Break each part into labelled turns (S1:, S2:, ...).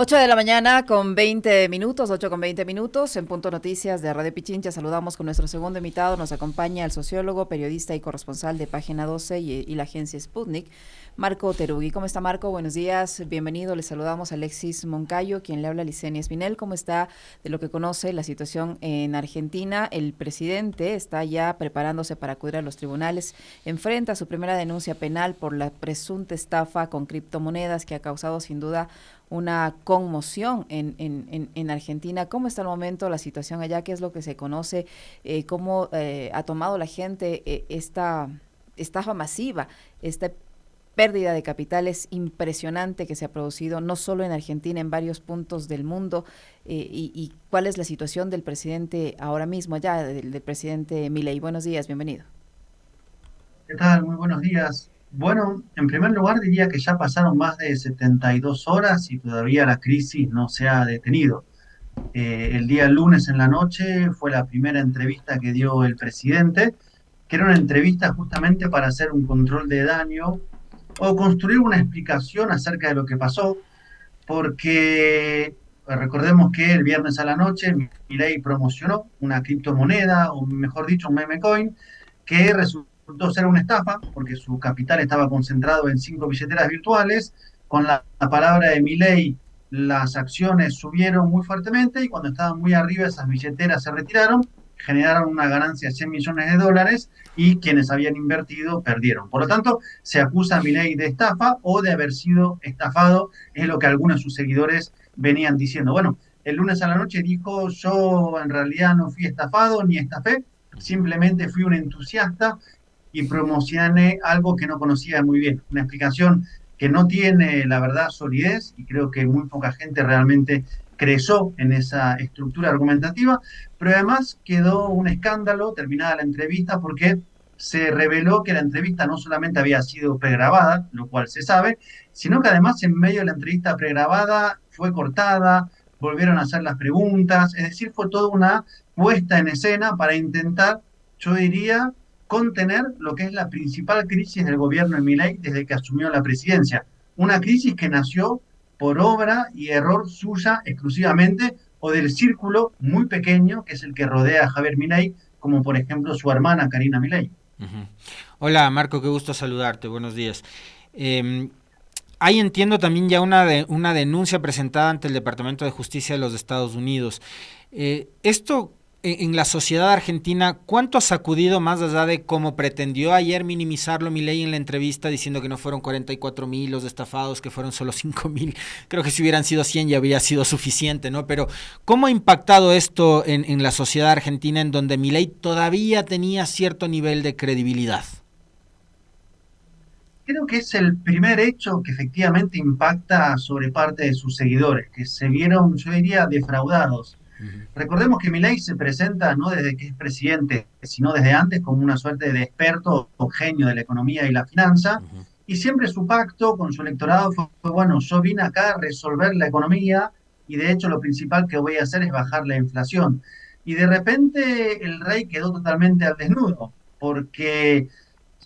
S1: 8 de la mañana con 20 minutos, 8 con 20 minutos, en Punto Noticias de Radio Pichincha. Saludamos con nuestro segundo invitado. Nos acompaña el sociólogo, periodista y corresponsal de Página 12 y la agencia Sputnik, Marco Terugui. ¿Cómo está, Marco? Buenos días, bienvenido. Le saludamos a Alexis Moncayo, quien le habla a Licenia Espinel. ¿Cómo está de lo que conoce la situación en Argentina? El presidente está ya preparándose para acudir a los tribunales. Enfrenta su primera denuncia penal por la presunta estafa con criptomonedas que ha causado sin duda una conmoción en Argentina. ¿Cómo está el momento la situación allá? ¿Qué es lo que se conoce? ¿Cómo ha tomado la gente esta estafa masiva, esta pérdida de capitales impresionante que se ha producido no solo en Argentina, en varios puntos del mundo? Y cuál es la situación del presidente ahora mismo allá, del presidente Milei? Buenos días, bienvenido.
S2: ¿Qué tal? Muy buenos días. Bueno, en primer lugar diría que ya pasaron más de 72 horas y todavía la crisis no se ha detenido. El día lunes en la noche fue la primera entrevista que dio el presidente, que era una entrevista justamente para hacer un control de daño o construir una explicación acerca de lo que pasó, porque recordemos que el viernes a la noche Milei promocionó una criptomoneda, o mejor dicho, un meme coin, que resultó ser una estafa, porque su capital estaba concentrado en 5 billeteras virtuales. Con la palabra de Milei, las acciones subieron muy fuertemente y cuando estaban muy arriba esas billeteras se retiraron, generaron una ganancia de 100 millones de dólares y quienes habían invertido perdieron. Por lo tanto, se acusa a Milei de estafa o de haber sido estafado, es lo que algunos de sus seguidores venían diciendo. Bueno, el lunes a la noche dijo, yo en realidad no fui estafado ni estafé, simplemente fui un entusiasta y promocioné algo que no conocía muy bien. Una explicación que no tiene, la verdad, solidez y creo que muy poca gente realmente creyó en esa estructura argumentativa, pero además quedó un escándalo terminada la entrevista porque se reveló que la entrevista no solamente había sido pregrabada, lo cual se sabe, sino que además en medio de la entrevista pregrabada fue cortada, volvieron a hacer las preguntas, es decir, fue toda una puesta en escena para intentar, yo diría, contener lo que es la principal crisis del gobierno de Milei desde que asumió la presidencia. Una crisis que nació por obra y error suya exclusivamente o del círculo muy pequeño que es el que rodea a Javier Milei, como por ejemplo su hermana Karina Milei.
S3: Ujú. Hola Marco, qué gusto saludarte, buenos días. Eh, Hay, entiendo, también ya una denuncia presentada ante el Departamento de Justicia de los Estados Unidos. Esto en la sociedad argentina, ¿cuánto ha sacudido más allá de cómo pretendió ayer minimizarlo Milei en la entrevista diciendo que no fueron 44.000 los estafados, que fueron solo 5.000? Creo que si hubieran sido 100 ya habría sido suficiente, ¿no? Pero ¿cómo ha impactado esto en la sociedad argentina en donde Milei todavía tenía cierto nivel de credibilidad?
S2: Creo que es el primer hecho que efectivamente impacta sobre parte de sus seguidores, que se vieron, yo diría, defraudados.
S3: Uh-huh.
S2: Recordemos que Milei se presenta no desde que es presidente, sino desde antes como una suerte de experto o genio de la economía y la finanza,
S3: Uh-huh.
S2: y siempre su pacto con su electorado fue, bueno, yo vine acá a resolver la economía y de hecho lo principal que voy a hacer es bajar la inflación. Y de repente el rey quedó totalmente al desnudo, porque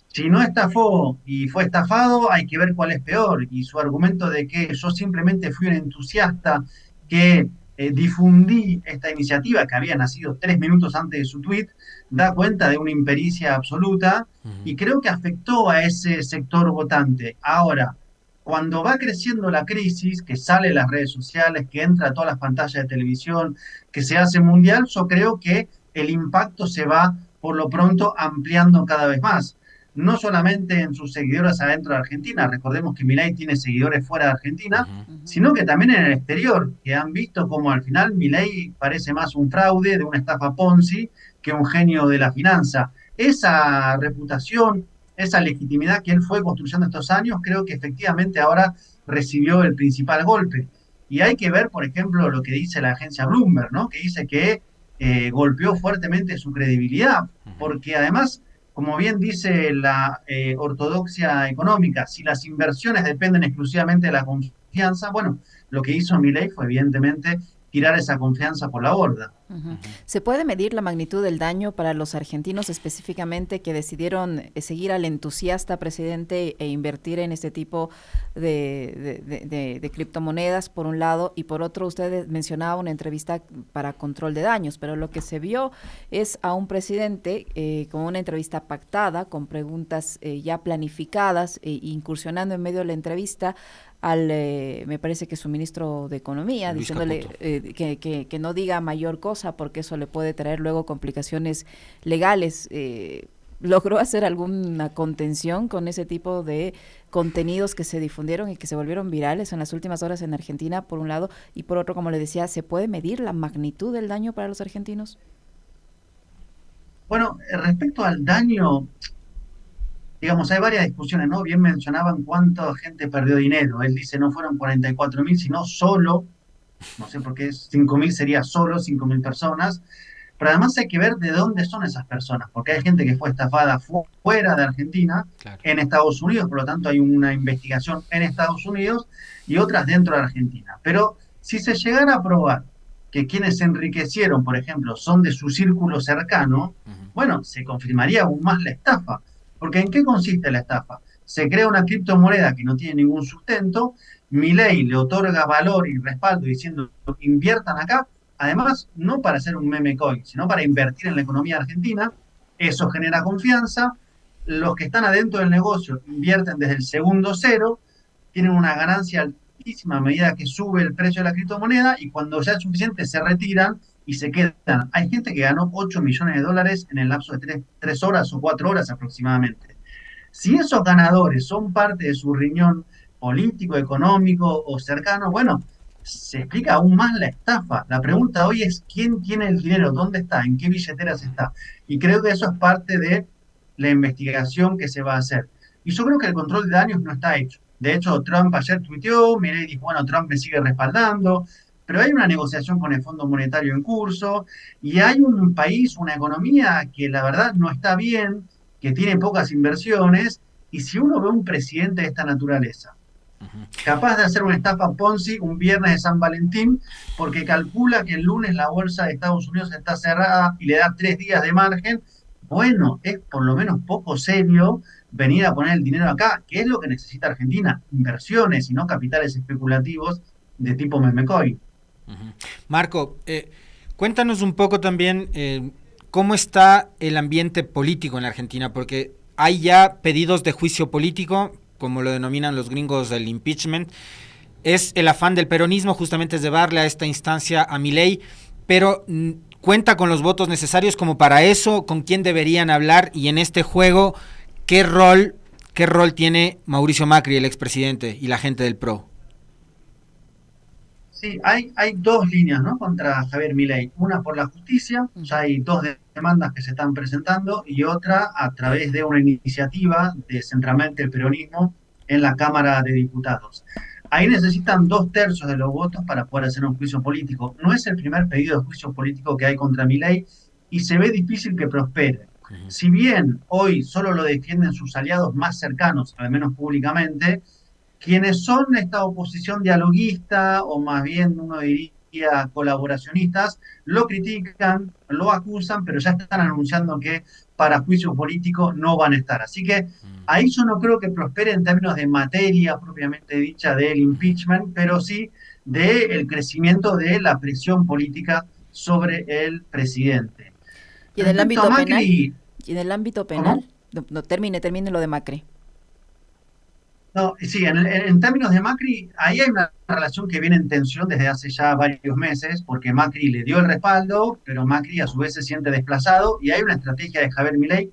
S2: si no estafó y fue estafado, hay que ver cuál es peor. Y su argumento de que yo simplemente fui un entusiasta que difundí esta iniciativa que había nacido 3 minutos antes de su tweet, da cuenta de una impericia absoluta
S3: Uh-huh.
S2: y creo que afectó a ese sector votante. Ahora, cuando va creciendo la crisis, que sale en las redes sociales, que entra a todas las pantallas de televisión, que se hace mundial, yo creo que el impacto se va por lo pronto ampliando cada vez más no solamente en sus seguidores adentro de Argentina, recordemos que Milei tiene seguidores fuera de Argentina,
S3: Uh-huh.
S1: Ujú.
S2: sino que también en el exterior, que han visto como al final Milei parece más un fraude de una estafa Ponzi que un genio de la finanza. Esa reputación, esa legitimidad que él fue construyendo estos años, creo que efectivamente ahora recibió el principal golpe. Y hay que ver, por ejemplo, lo que dice la agencia Bloomberg, ¿no? Que dice que golpeó fuertemente su credibilidad,
S3: Uh-huh.
S2: porque además como bien dice la ortodoxia económica, si las inversiones dependen exclusivamente de la confianza, bueno, lo que hizo Milei fue evidentemente tirar esa confianza por la borda.
S1: Ujú. ¿Se puede medir la magnitud del daño para los argentinos específicamente que decidieron seguir al entusiasta presidente e invertir en este tipo de criptomonedas, por un lado, y por otro, usted mencionaba una entrevista para control de daños, pero lo que se vio es a un presidente con una entrevista pactada, con preguntas ya planificadas, incursionando en medio de la entrevista al, me parece que su ministro de Economía,
S3: Luis
S1: diciéndole que no diga mayor cosa porque eso le puede traer luego complicaciones legales. ¿Logró hacer alguna contención con ese tipo de contenidos que se difundieron y que se volvieron virales en las últimas horas en Argentina, por un lado, y por otro, como le decía, ¿se puede medir la magnitud del daño para los argentinos?
S2: Bueno, respecto al daño, digamos, hay varias discusiones, ¿no? Bien mencionaban cuánta gente perdió dinero. Él dice no fueron 44.000, sino solo, no sé por qué 5.000 sería solo 5.000 personas. Pero además hay que ver de dónde son esas personas, porque hay gente que fue estafada fuera de Argentina,
S3: Claro.
S2: en Estados Unidos, por lo tanto hay una investigación en Estados Unidos y otras dentro de Argentina. Pero si se llegara a probar que quienes se enriquecieron, por ejemplo, son de su círculo cercano, bueno, se confirmaría aún más la estafa. Porque ¿en qué consiste la estafa? Se crea una criptomoneda que no tiene ningún sustento, Milei le otorga valor y respaldo diciendo inviertan acá, además no para hacer un meme coin, sino para invertir en la economía argentina. Eso genera confianza, los que están adentro del negocio invierten desde el segundo cero, tienen una ganancia altísima a medida que sube el precio de la criptomoneda y cuando ya es suficiente se retiran y se quedan. Hay gente que ganó 8 millones de dólares en el lapso de 3 horas o 4 horas aproximadamente. Si esos ganadores son parte de su riñón político, económico o cercano, bueno, se explica aún más la estafa. La pregunta hoy es quién tiene el dinero, dónde está, en qué billeteras está. Y creo que eso es parte de la investigación que se va a hacer. Y yo creo que el control de daños no está hecho. De hecho, Trump ayer tuiteó, Milei dijo, bueno, Trump me sigue respaldando, pero hay una negociación con el Fondo Monetario en curso y hay un país, una economía que la verdad no está bien, que tiene pocas inversiones, y si uno ve un presidente de esta naturaleza, capaz de hacer una estafa Ponzi un viernes de San Valentín, porque calcula que el lunes la bolsa de Estados Unidos está cerrada y le da 3 días de margen, bueno, es por lo menos poco serio venir a poner el dinero acá, que es lo que necesita Argentina, inversiones y no capitales especulativos de tipo meme coin.
S3: Marco, cuéntanos un poco también cómo está el ambiente político en la Argentina, porque hay ya pedidos de juicio político, como lo denominan los gringos del impeachment. Es el afán del peronismo justamente es llevarle a esta instancia a Milei, pero cuenta con los votos necesarios como para eso, con quién deberían hablar y en este juego, ¿qué rol tiene Mauricio Macri, el expresidente, y la gente del PRO?
S2: Sí, hay dos líneas, ¿no? Contra Javier Milei. Una por la justicia, ya hay dos demandas que se están presentando, y otra a través de una iniciativa de centralmente el peronismo en la Cámara de Diputados. Ahí necesitan 2/3 de los votos para poder hacer un juicio político. No es el primer pedido de juicio político que hay contra Milei y se ve difícil que prospere. Si bien hoy solo lo defienden sus aliados más cercanos, al menos públicamente, quienes son esta oposición dialoguista, o más bien uno diría colaboracionistas, lo critican, lo acusan, pero ya están anunciando que para juicio político no van a estar. Así que ahí yo no creo que prospere en términos de materia propiamente dicha del impeachment, pero sí del crecimiento de la presión política sobre el presidente.
S1: ¿Y en el
S2: Respecto
S1: ámbito
S2: a
S1: penal?
S2: Macri,
S1: ¿Y en el ámbito
S2: ¿cómo?
S1: penal? No, termine lo de Macri.
S2: No, sí, en términos de Macri, ahí hay una relación que viene en tensión desde hace ya varios meses, porque Macri le dio el respaldo, pero Macri a su vez se siente desplazado, y hay una estrategia de Javier Milei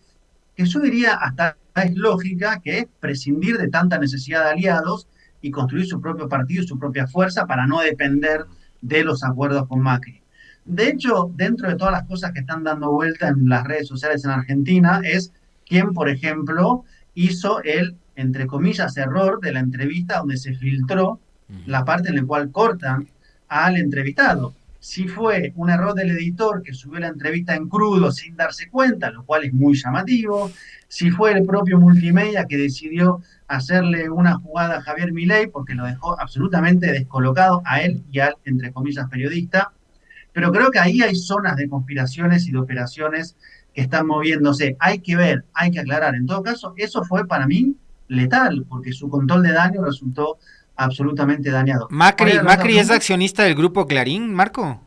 S2: que yo diría hasta es lógica, que es prescindir de tanta necesidad de aliados y construir su propio partido y su propia fuerza para no depender de los acuerdos con Macri. De hecho, dentro de todas las cosas que están dando vuelta en las redes sociales en Argentina, es quien, por ejemplo, hizo el, entre comillas, error de la entrevista donde se filtró la parte en la cual cortan al entrevistado. si fue un error del editor que subió la entrevista en crudo sin darse cuenta, lo cual es muy llamativo, si fue el propio multimedia que decidió hacerle una jugada a Javier Milei porque lo dejó absolutamente descolocado a él y al, entre comillas, periodista. Pero creo que ahí hay zonas de conspiraciones y de operaciones que están moviéndose. Hay que ver, hay que aclarar. En todo caso, eso fue para mí letal, porque su control de daño resultó absolutamente dañado. ¿Cuál
S3: Macri,
S2: era la otra
S3: Macri es
S2: pregunta?
S3: accionista del grupo Clarín, Marco.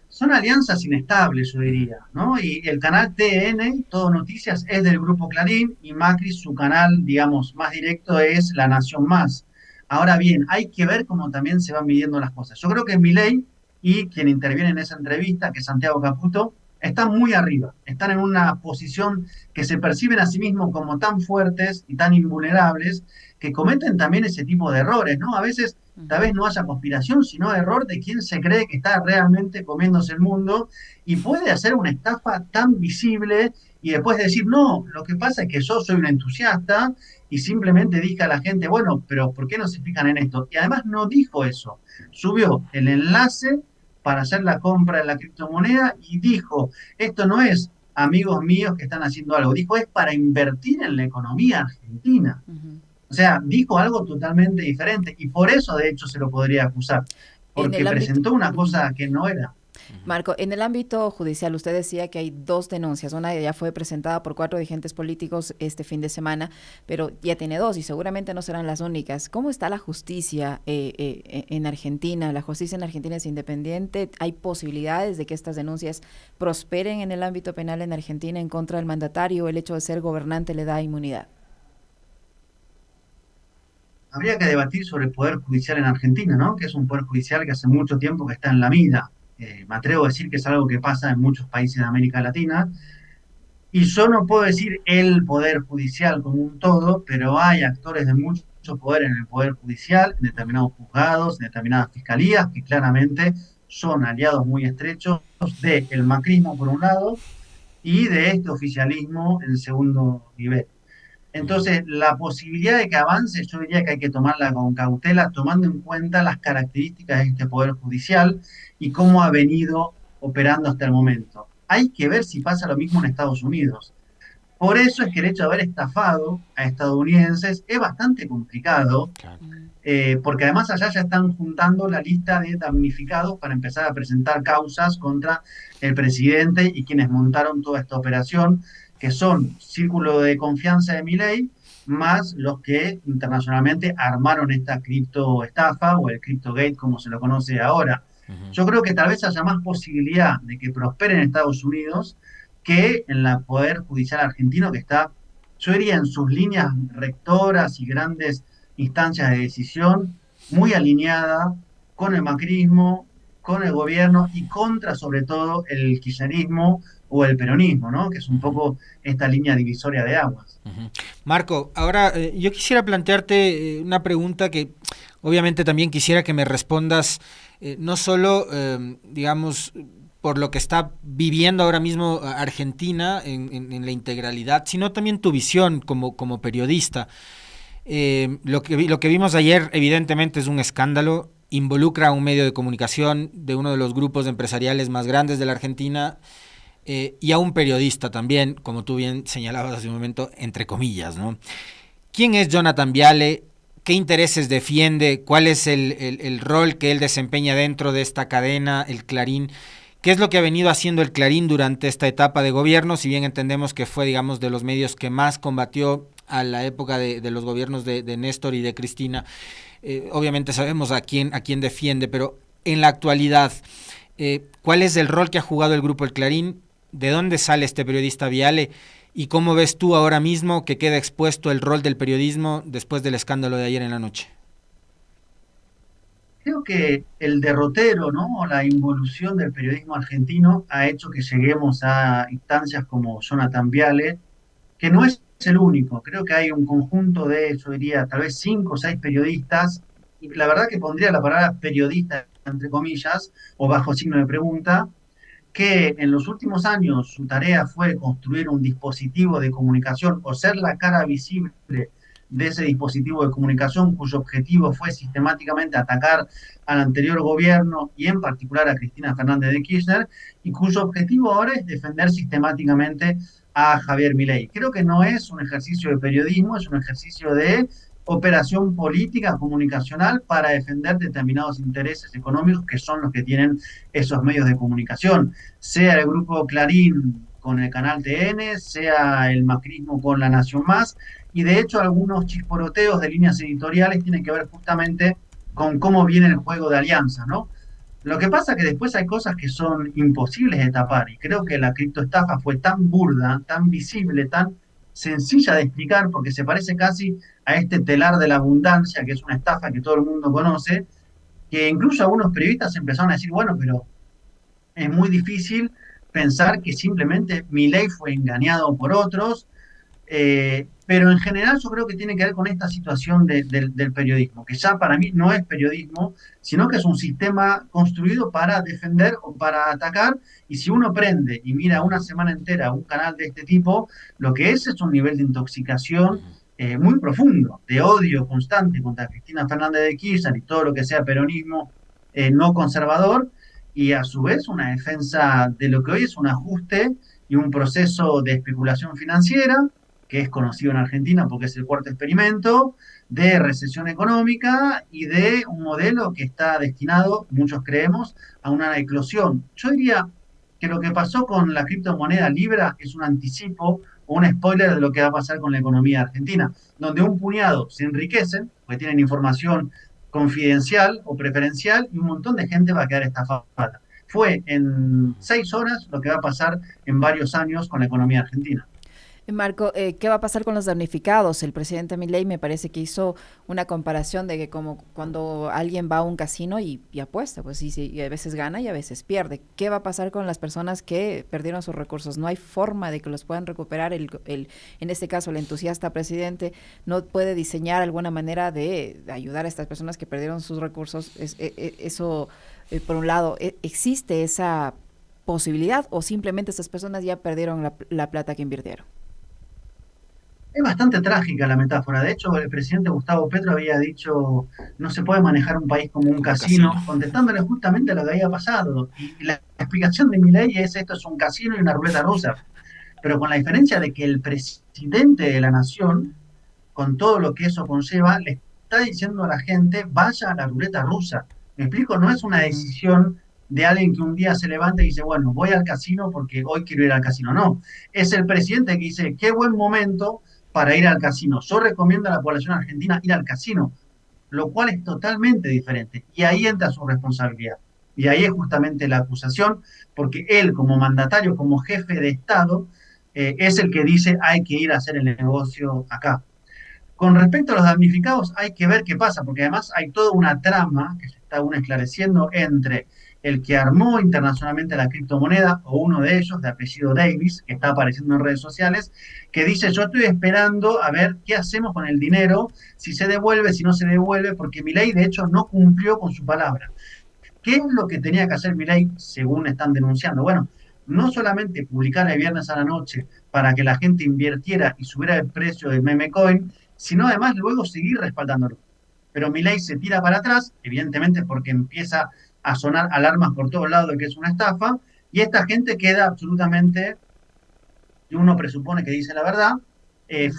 S2: Son alianzas inestables, yo
S3: Ujú.
S2: diría, ¿no? Y el canal TN, Todo Noticias, es del grupo Clarín y Macri, su canal, digamos, más directo es La Nación Más. Ahora bien, hay que ver cómo también se van midiendo las cosas. Yo creo que Milei y quien interviene en esa entrevista, que es Santiago Caputo, están muy arriba, están en una posición que se perciben a sí mismos como tan fuertes y tan invulnerables que cometen también ese tipo de errores, ¿no? A veces tal vez no haya conspiración, sino error de quien se cree que está realmente comiéndose el mundo y puede hacer una estafa tan visible y después decir, no, lo que pasa es que yo soy un entusiasta y simplemente dije a la gente, bueno, pero ¿por qué no se fijan en esto? Y además no dijo eso, subió el enlace para hacer la compra de la criptomoneda y dijo, esto no es amigos míos que están haciendo algo, dijo, es para invertir en la economía argentina.
S1: Ujú.
S2: O sea, dijo algo totalmente diferente y por eso de hecho se lo podría acusar,
S1: En
S2: porque
S1: el ámbito,
S2: presentó una
S1: ujú.
S2: cosa que no era.
S1: Marco, en el ámbito judicial, usted decía que hay dos denuncias. Una ya fue presentada por 4 dirigentes políticos este fin de semana, pero ya tiene dos y seguramente no serán las únicas. ¿Cómo está la justicia en Argentina? ¿La justicia en Argentina es independiente? ¿Hay posibilidades de que estas denuncias prosperen en el ámbito penal en Argentina en contra del mandatario? ¿El hecho de ser gobernante le da inmunidad?
S2: Habría que debatir sobre el Poder Judicial en Argentina, ¿no? Que es un Poder Judicial que hace mucho tiempo que está en la mira. Me atrevo a decir que es algo que pasa en muchos países de América Latina. Y yo no puedo decir el Poder Judicial como un todo, pero hay actores de mucho poder en el Poder Judicial, en determinados juzgados, en determinadas fiscalías, que claramente son aliados muy estrechos del macrismo por un lado y de este oficialismo en segundo nivel. Entonces, la posibilidad de que avance, yo diría que hay que tomarla con cautela, tomando en cuenta las características de este Poder Judicial y cómo ha venido operando hasta el momento. Hay que ver si pasa lo mismo en Estados Unidos. Por eso es que el hecho de haber estafado a estadounidenses es bastante complicado,
S3: Claro.
S2: porque además allá ya están juntando la lista de damnificados para empezar a presentar causas contra el presidente y quienes montaron toda esta operación, que son círculo de confianza de Milei, más los que internacionalmente armaron esta criptoestafa o el CryptoGate como se lo conoce ahora.
S3: Ujú.
S2: Yo creo que tal vez haya más posibilidad de que prospere en Estados Unidos que en la Poder Judicial argentino, que está, yo diría, en sus líneas rectoras y grandes instancias de decisión, muy alineada con el macrismo, con el gobierno y contra, sobre todo, el kirchnerismo o el peronismo, ¿no? Que es un
S3: Ujú.
S2: poco esta línea divisoria de aguas.
S3: Ujú. Marco, ahora yo quisiera plantearte una pregunta que obviamente también quisiera que me respondas, no solo, digamos, por lo que está viviendo ahora mismo Argentina en la integralidad, sino también tu visión como periodista. Lo que vimos ayer evidentemente es un escándalo, involucra a un medio de comunicación de uno de los grupos empresariales más grandes de la Argentina, y a un periodista también, como tú bien señalabas hace un momento, entre comillas, ¿no? ¿Quién es Jonathan Viale? ¿Qué intereses defiende? ¿Cuál es el rol que él desempeña dentro de esta cadena, el Clarín? ¿Qué es lo que ha venido haciendo el Clarín durante esta etapa de gobierno? Si bien entendemos que fue, digamos, de los medios que más combatió a la época de los gobiernos de Néstor y de Cristina, obviamente sabemos a quién defiende, pero en la actualidad, ¿cuál es el rol que ha jugado el grupo El Clarín? ¿De dónde sale este periodista Viale? ¿Y cómo ves tú ahora mismo que queda expuesto el rol del periodismo después del escándalo de ayer en la noche?
S2: Creo que el derrotero, ¿no? O la involución del periodismo argentino ha hecho que lleguemos a instancias como Jonathan Viale, que no es el único. Creo que hay un conjunto de, yo diría, tal vez 5 o 6 periodistas, y la verdad que pondría la palabra periodista entre comillas, o bajo signo de pregunta, que en los últimos años su tarea fue construir un dispositivo de comunicación o ser la cara visible de ese dispositivo de comunicación cuyo objetivo fue sistemáticamente atacar al anterior gobierno y en particular a Cristina Fernández de Kirchner, y cuyo objetivo ahora es defender sistemáticamente a Javier Milei. Creo que no es un ejercicio de periodismo, es un ejercicio de operación política, comunicacional, para defender determinados intereses económicos que son los que tienen esos medios de comunicación, sea el grupo Clarín con el canal TN, sea el macrismo con La Nación Más, y de hecho algunos chisporoteos de líneas editoriales tienen que ver justamente con cómo viene el juego de alianzas, ¿no? Lo que pasa es que después hay cosas que son imposibles de tapar, y creo que la criptoestafa fue tan burda, tan visible, tan sencilla de explicar, porque se parece casi a este telar de la abundancia, que es una estafa que todo el mundo conoce, que incluso algunos periodistas empezaron a decir, bueno, pero es muy difícil pensar que simplemente Milei fue engañado por otros, pero en general yo creo que tiene que ver con esta situación del periodismo, que ya para mí no es periodismo, sino que es un sistema construido para defender o para atacar, y si uno prende y mira una semana entera un canal de este tipo, lo que es un nivel de intoxicación muy profundo, de odio constante contra Cristina Fernández de Kirchner y todo lo que sea peronismo no conservador, y a su vez una defensa de lo que hoy es un ajuste y un proceso de especulación financiera, que es conocido en Argentina porque es el cuarto experimento, de recesión económica y de un modelo que está destinado, muchos creemos, a una eclosión. Yo diría que lo que pasó con la criptomoneda Libra es un anticipo o un spoiler de lo que va a pasar con la economía argentina, donde un puñado se enriquecen, porque tienen información confidencial o preferencial, y un montón de gente va a quedar estafada. Fue en 6 horas lo que va a pasar en varios años con la economía argentina.
S1: Marco, ¿qué va a pasar con los damnificados? El presidente Milei me parece que hizo una comparación de que como cuando alguien va a un casino y apuesta, pues sí, sí, y a veces gana y a veces pierde. ¿Qué va a pasar con las personas que perdieron sus recursos? No hay forma de que los puedan recuperar. En este caso, el entusiasta presidente no puede diseñar alguna manera de ayudar a estas personas que perdieron sus recursos. Eso, por un lado, ¿existe esa posibilidad o simplemente estas personas ya perdieron la plata que invirtieron?
S2: Es bastante trágica la metáfora. De hecho, el presidente Gustavo Petro había dicho, no se puede manejar un país como un
S3: Como un casino.
S2: casino, contestándole justamente a lo que había pasado. Y la explicación de Milei es, esto es un casino y una ruleta rusa. Pero con la diferencia de que el presidente de la nación, con todo lo que eso conlleva, le está diciendo a la gente, vaya a la ruleta rusa. ¿Me explico? No es una decisión de alguien que un día se levanta y dice, bueno, voy al casino porque hoy quiero ir al casino. No, es el presidente que dice, qué buen momento para ir al casino. Yo recomiendo a la población argentina ir al casino, lo cual es totalmente diferente. Y ahí entra su responsabilidad. Y ahí es justamente la acusación, porque él como mandatario, como jefe de Estado, es el que dice hay que ir a hacer el negocio acá. Con respecto a los damnificados, hay que ver qué pasa, porque además hay toda una trama que se está aún esclareciendo entre el que armó internacionalmente la criptomoneda, o uno de ellos, de apellido Davis, que está apareciendo en redes sociales, que dice, yo estoy esperando a ver qué hacemos con el dinero, si se devuelve, si no se devuelve, porque Milei de hecho no cumplió con su palabra. ¿Qué es lo que tenía que hacer Milei, según están denunciando? Bueno, no solamente publicar el viernes a la noche para que la gente invirtiera y subiera el precio del meme coin, sino además luego seguir respaldándolo. Pero Milei se tira para atrás, evidentemente porque empieza a sonar alarmas por todos lados de que es una estafa, y esta gente queda absolutamente, y uno presupone que dice la verdad,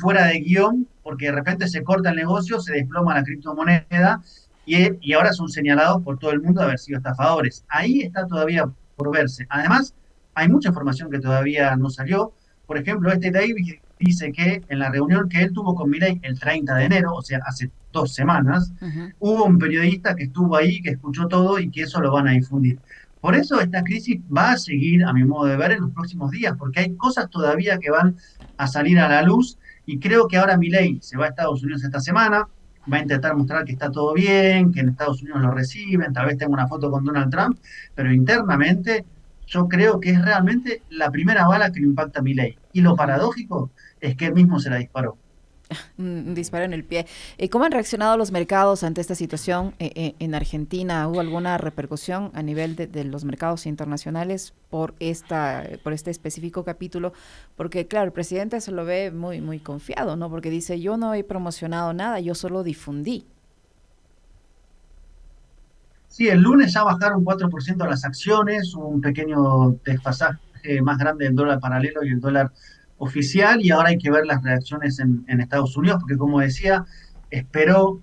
S2: fuera de guión, porque de repente se corta el negocio, se desploma la criptomoneda, y ahora son señalados por todo el mundo de haber sido estafadores. Ahí está todavía por verse. Además, hay mucha información que todavía no salió. Por ejemplo, este David dice que en la reunión que él tuvo con Milei el 30 de enero, o sea, hace 2 semanas,
S1: Ujú.
S2: hubo un periodista que estuvo ahí, que escuchó todo y que eso lo van a difundir. Por eso esta crisis va a seguir, a mi modo de ver, en los próximos días, porque hay cosas todavía que van a salir a la luz, y creo que ahora Milei se va a Estados Unidos esta semana, va a intentar mostrar que está todo bien, que en Estados Unidos lo reciben, tal vez tenga una foto con Donald Trump, pero internamente yo creo que es realmente la primera bala que le impacta a Milei. Y lo
S1: Ujú.
S2: paradójico es que él mismo se la disparó.
S1: Un disparo en el pie. ¿Cómo han reaccionado los mercados ante esta situación en Argentina? ¿Hubo alguna repercusión a nivel de los mercados internacionales por este específico capítulo? Porque, claro, el presidente se lo ve muy, muy confiado, ¿no? Porque dice, yo no he promocionado nada, yo solo difundí.
S2: Sí, el lunes ya bajaron 4% las acciones, hubo un pequeño desfasaje más grande del dólar paralelo y el dólar oficial, y ahora hay que ver las reacciones en Estados Unidos, porque como decía, esperó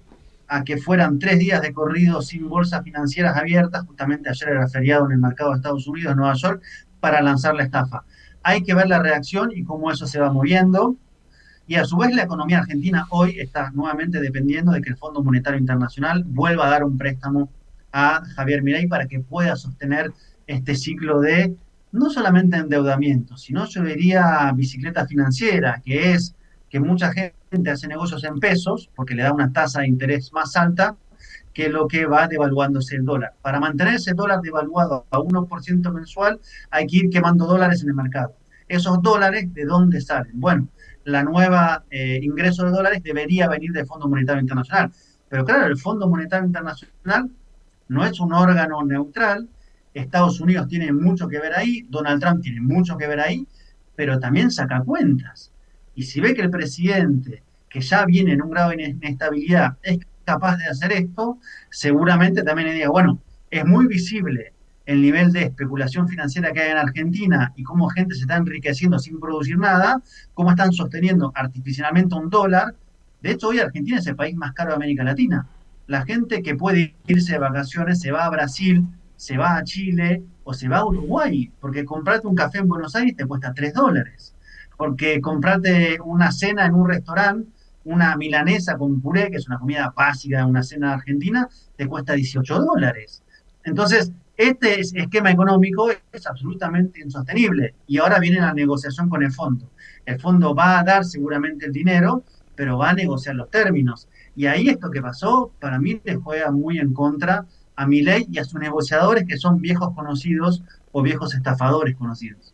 S2: a que fueran 3 días de corrido sin bolsas financieras abiertas, justamente ayer era feriado en el mercado de Estados Unidos, en Nueva York, para lanzar la estafa. Hay que ver la reacción y cómo eso se va moviendo. Y a su vez la economía argentina hoy está nuevamente dependiendo de que el Fondo Monetario Internacional vuelva a dar un préstamo a Javier Milei para que pueda sostener este ciclo de no solamente endeudamiento, sino yo diría bicicleta financiera, que es que mucha gente hace negocios en pesos porque le da una tasa de interés más alta que lo que va devaluándose el dólar. Para mantener ese dólar devaluado a 1% mensual hay que ir quemando dólares en el mercado. Esos dólares, ¿de dónde salen? Bueno, la nueva ingreso de dólares debería venir del Fondo Monetario Internacional. Pero claro, el Fondo Monetario Internacional no es un órgano neutral. Estados Unidos tiene mucho que ver ahí, Donald Trump tiene mucho que ver ahí, pero también saca cuentas. Y si ve que el presidente, que ya viene en un grado de inestabilidad, es capaz de hacer esto, seguramente también le diga, bueno, es muy visible el nivel de especulación financiera que hay en Argentina y cómo gente se está enriqueciendo sin producir nada, cómo están sosteniendo artificialmente un dólar. De hecho, hoy Argentina es el país más caro de América Latina. La gente que puede irse de vacaciones se va a Brasil, se va a Chile o se va a Uruguay, porque comprarte un café en Buenos Aires te cuesta $3, porque comprarte una cena en un restaurante, una milanesa con puré, que es una comida básica, una cena argentina, te cuesta $18. Entonces, este esquema económico es absolutamente insostenible y ahora viene la negociación con el fondo. El fondo va a dar seguramente el dinero, pero va a negociar los términos. Y ahí esto que pasó, para mí le juega muy en contra a Milei y a sus negociadores que son viejos conocidos o viejos estafadores conocidos.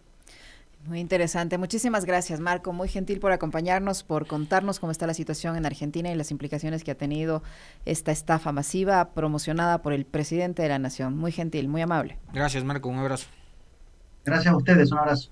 S1: Muy interesante. Muchísimas gracias, Marco. Muy gentil por acompañarnos, por contarnos cómo está la situación en Argentina y las implicaciones que ha tenido esta estafa masiva promocionada por el presidente de la nación. Muy gentil, muy amable.
S3: Gracias, Marco. Un abrazo.
S2: Gracias a ustedes, un abrazo.